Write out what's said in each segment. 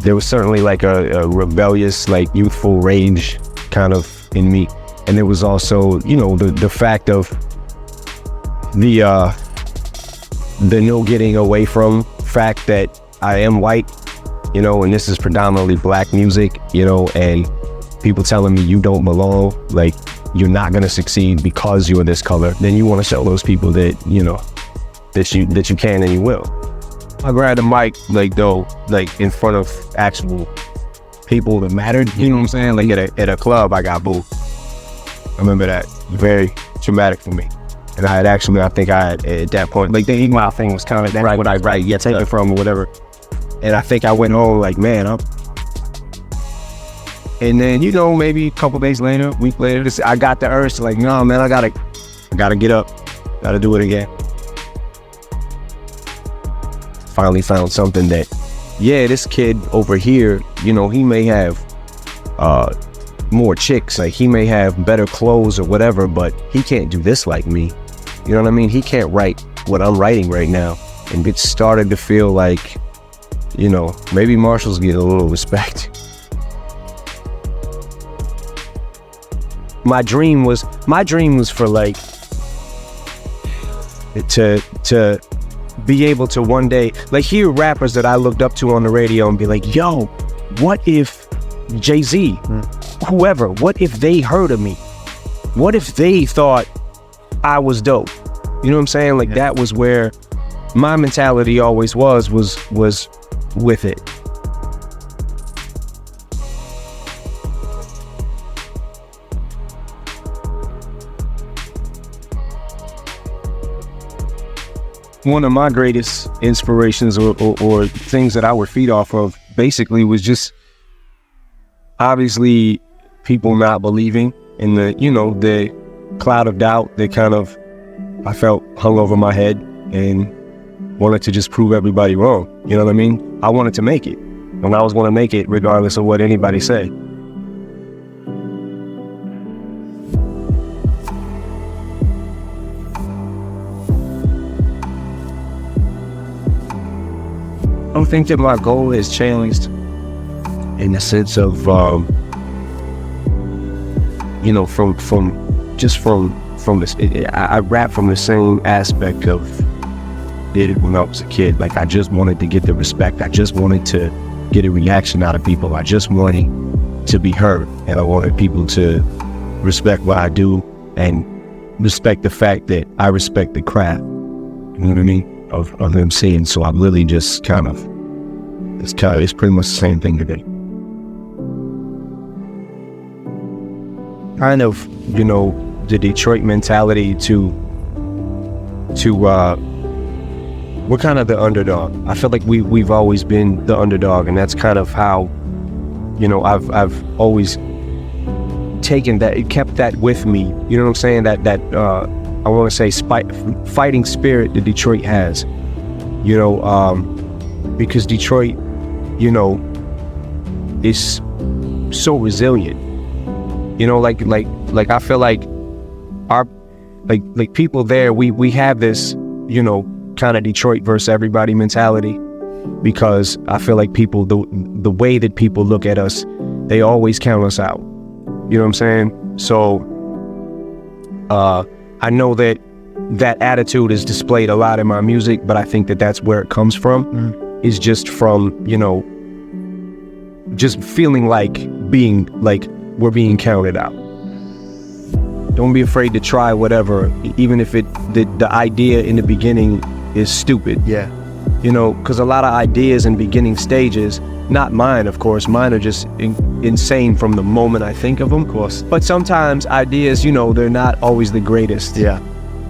there was certainly like a rebellious, like youthful rage kind of in me. And there was also, you know, the fact of the no getting away from fact that I am white, you know, and this is predominantly black music, you know, and people telling me you don't belong, like you're not gonna succeed because you're this color. Then you want to show those people that, you know, that you can and you will. I grabbed the mic, like though, like in front of actual people that mattered, you know what I'm saying? Like at a club, I got booed. I remember that, very traumatic for me. And I think I had at that point, like the email thing was kind of that's right. What I write, yeah, take it from or whatever. And I think I went home like, man, and then, you know, maybe a couple days later, a week later, I got the urge to like, no, man, I gotta get up, gotta do it again. Finally found something that, yeah, this kid over here, you know, he may have more chicks, like he may have better clothes or whatever, but he can't do this like me. You know what I mean? He can't write what I'm writing right now. And it started to feel like, you know, maybe Marshall's get a little respect. My dream was for like to be able to one day like hear rappers that I looked up to on the radio and be like, yo, what if Jay-Z, whoever, what if they heard of me? What if they thought I was dope? You know what I'm saying? Like that was where my mentality always was with it. One of my greatest inspirations or things that I would feed off of basically was just obviously people not believing in the, you know, the cloud of doubt that kind of I felt hung over my head and wanted to just prove everybody wrong. You know what I mean? I wanted to make it, and I was going to make it regardless of what anybody said. I don't think that my goal has changed in the sense of, you know, from this, I rap from the same aspect of did it when I was a kid. Like I just wanted to get the respect. I just wanted to get a reaction out of people. I just wanted to be heard, and I wanted people to respect what I do and respect the fact that I respect the craft. You know what I mean? Of them saying, so I'm really just it's pretty much the same thing today. Kind of, you know, the Detroit mentality to we're kind of the underdog. I feel like we've always been the underdog, and that's kind of how, you know, I've always taken that, kept that with me. You know what I'm saying? That I want to say fighting spirit that Detroit has, you know, because Detroit, you know, is so resilient. You know, like I feel like our like people there, we have this, you know, kind of Detroit versus everybody mentality, because I feel like people, the way that people look at us, they always count us out. You know what I'm saying? So I know that attitude is displayed a lot in my music, but I think that that's where it comes from, is just from, you know, just feeling like we're being counted out. Don't be afraid to try whatever, even if the idea in the beginning is stupid. Yeah. You know, because a lot of ideas in beginning stages, not mine, of course, mine are just insane from the moment I think of them. Of course. But sometimes ideas, you know, they're not always the greatest. Yeah.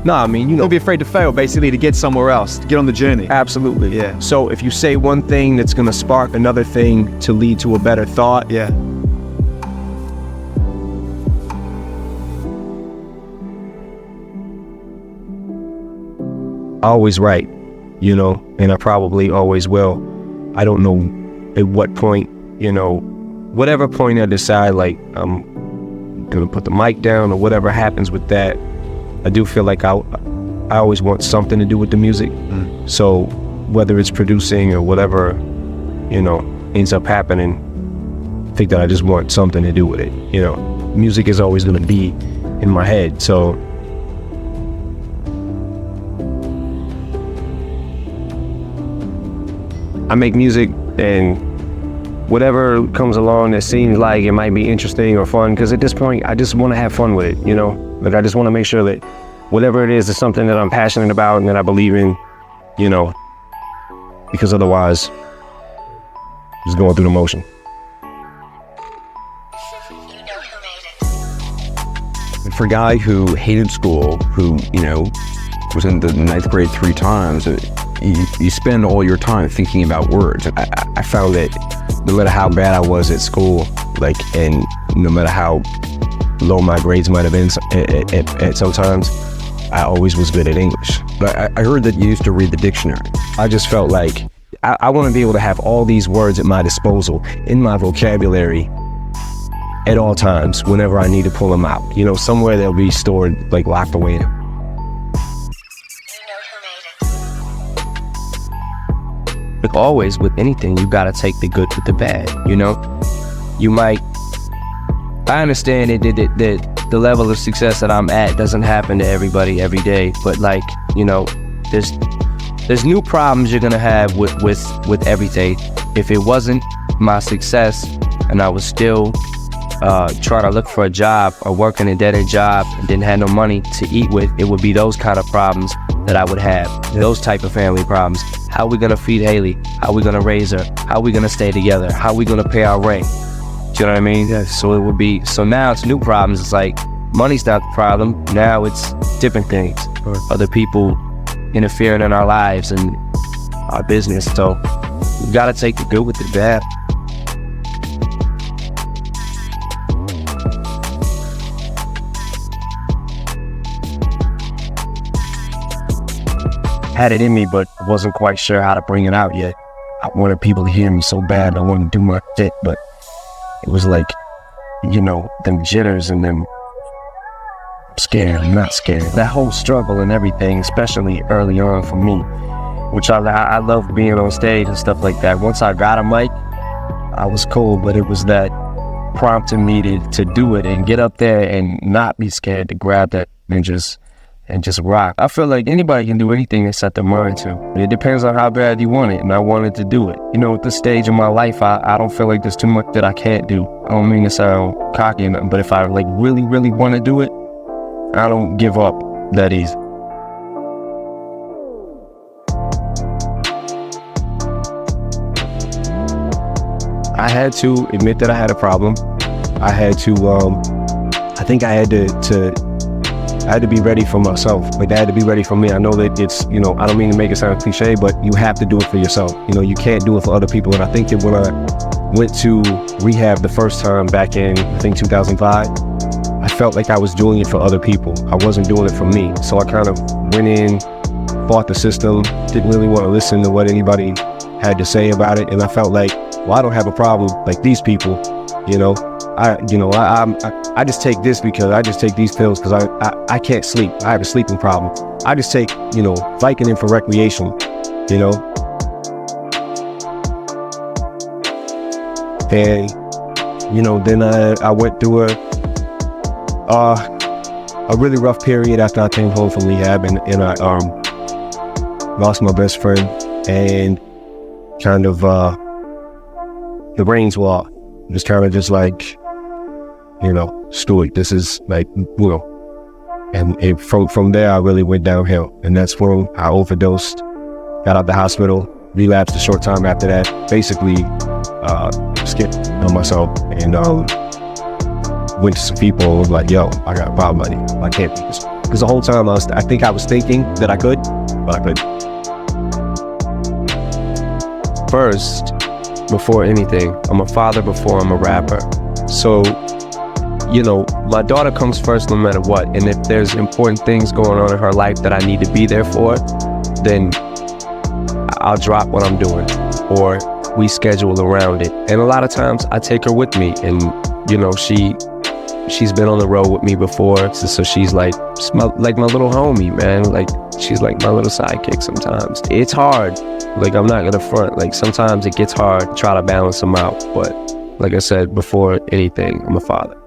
No, I mean, you know. Don't be afraid to fail, basically, to get somewhere else, to get on the journey. Absolutely. Yeah. So if you say one thing, that's going to spark another thing to lead to a better thought. Yeah. I always write, you know, and I probably always will. I don't know at what point, you know, whatever point I decide, like, I'm going to put the mic down or whatever happens with that, I do feel like I always want something to do with the music. So whether it's producing or whatever, you know, ends up happening, I think that I just want something to do with it. You know, music is always going to be in my head. So I make music, and whatever comes along that seems like it might be interesting or fun, because at this point, I just want to have fun with it, you know? Like, I just want to make sure that whatever it is something that I'm passionate about and that I believe in, you know, because otherwise, just going through the motion. For a guy who hated school, who, you know, was in the 9th grade 3 times, you spend all your time thinking about words. I found that no matter how bad I was at school, like, and no matter how low my grades might have been at sometimes, I always was good at English. But I heard that you used to read the dictionary. I just felt like I want to be able to have all these words at my disposal in my vocabulary at all times whenever I need to pull them out. You know, somewhere they'll be stored, like locked away. Like always with anything, you gotta take the good with the bad, you know? You might, I understand that the level of success that I'm at doesn't happen to everybody every day, but like, you know, there's new problems you're gonna have with everything. If it wasn't my success and I was still trying to look for a job or working a dead-end job and didn't have no money to eat with, it would be those kind of problems that I would have, those type of family problems. How are we gonna feed Haley? How are we gonna raise her? How are we gonna stay together? How are we gonna pay our rent? Do you know what I mean? Yeah. So it would be, so now it's new problems. It's like, money's not the problem. Now it's different things. Sure. Other people interfering in our lives and our business. So we gotta take the good with the bad. Had it in me, but wasn't quite sure how to bring it out yet. I wanted people to hear me so bad. I wanted to do my shit, but it was like, you know, them jitters and them, I'm scared, I'm not scared. That whole struggle and everything, especially early on for me, which I love being on stage and stuff like that. Once I got a mic, I was cool, but it was that prompting me to do it and get up there and not be scared to grab that and just rock. I feel like anybody can do anything they set their mind to. It depends on how bad you want it, and I wanted to do it. You know, at this stage in my life, I don't feel like there's too much that I can't do. I don't mean to sound cocky, but if I like really, really want to do it, I don't give up that easy. I had to admit that I had a problem. I had to, I think I had to be ready for myself. Like, I had to be ready for me. I know that it's, you know, I don't mean to make it sound cliche, but you have to do it for yourself. You know, you can't do it for other people. And I think that when I went to rehab the first time back in, I think 2005, I felt like I was doing it for other people. I wasn't doing it for me. So I kind of went in, fought the system, didn't really want to listen to what anybody had to say about it. And I felt like, well, I don't have a problem like these people, you know. I just take this because I just take these pills because I can't sleep. I have a sleeping problem. I just take, you know, Vicodin for recreation, you know. And, you know, then I went through a really rough period after I came home from rehab, and I lost my best friend, and kind of the reins were off. Just kind of just like, you know, Stuart, this is like, you know, and from there I really went downhill, and that's when I overdosed, got out the hospital, relapsed a short time after that, basically skipped on myself, and went to some people and was like, yo, I got a problem, buddy. I can't do this. Because the whole time I think I was thinking that I could, but I couldn't. First, before anything, I'm a father before I'm a rapper. So, you know, my daughter comes first no matter what. And if there's important things going on in her life that I need to be there for, then I'll drop what I'm doing, or we schedule around it. And a lot of times I take her with me, and, you know, she's been on the road with me before. So she's like my little homie, man. Like, She's like my little sidekick sometimes. It's hard. Like, I'm not gonna front. Like, sometimes it gets hard to try to balance them out. But like I said, before anything, I'm a father.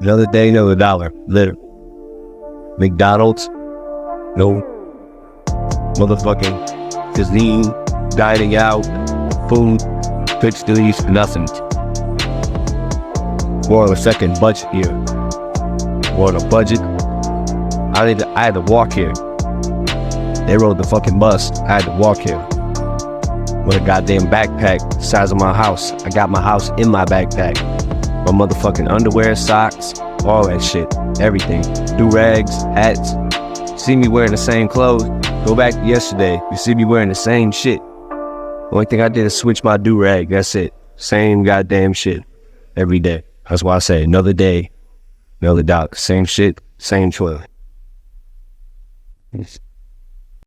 Another day, another dollar. Literally. McDonald's, no motherfucking cuisine, dining out, food, fixtures, nothing. We're on a second budget here. We're on a budget. I had to walk here. They rode the fucking bus. I had to walk here. With a goddamn backpack the size of my house. I got my house in my backpack. My motherfucking underwear, socks, all that shit. Everything. Do-rags, hats. You see me wearing the same clothes. Go back to yesterday. You see me wearing the same shit. Only thing I did is switch my do-rag. That's it. Same goddamn shit. Every day. That's why I say another day, another dollar. Same shit, same toilet.